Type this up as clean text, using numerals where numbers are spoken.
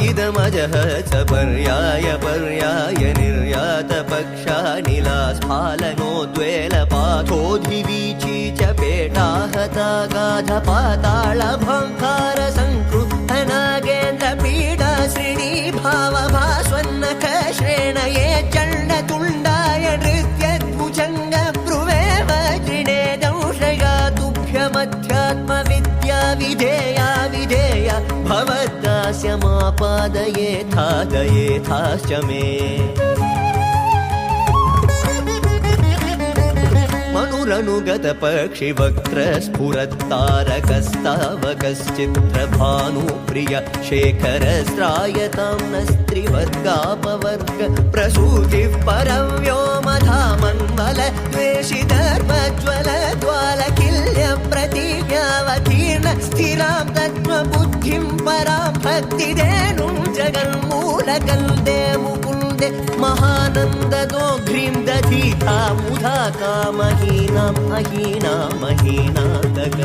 इदमजः स पर्याय पर्याय निर्यात पक्षानिलास्फालनोद्वेलपाथोऽधिवीची च पेटाहता गाधपाताळभङ्कार संकृतनागेन्द्र पीडा श्रेणी भावभास्वन्नख श्रेणये चण्डतुण्डाय नृत्यद्भुजङ्ग ब्रुवे वज्रिणे दंशया तुभ्यमध्यात्मविद्या विधेया विधेया भवद्दास्यमापादयेथादयेथाश्च मे मनुरनुगत पक्षिवक्त्रस्फुरत्तारकस्तावकश्चित्रभानुप्रिय शेखरस्त्रायतां नस्त्रिवर्गापवर्ग प्रसूतिः परव्योमधामन्मल द्वेषिधर्मज्वल ज्वालकिल्यप्रतिज्ञावतीर्ण स्थिरां तत्त्वबुद्धिं परां भक्तिधेनुं जगन्मूलकल्दे मुकुल्दे महानन्ददोघ्रीं दधीता मुधा कामहीनाम् अहीना महीनातक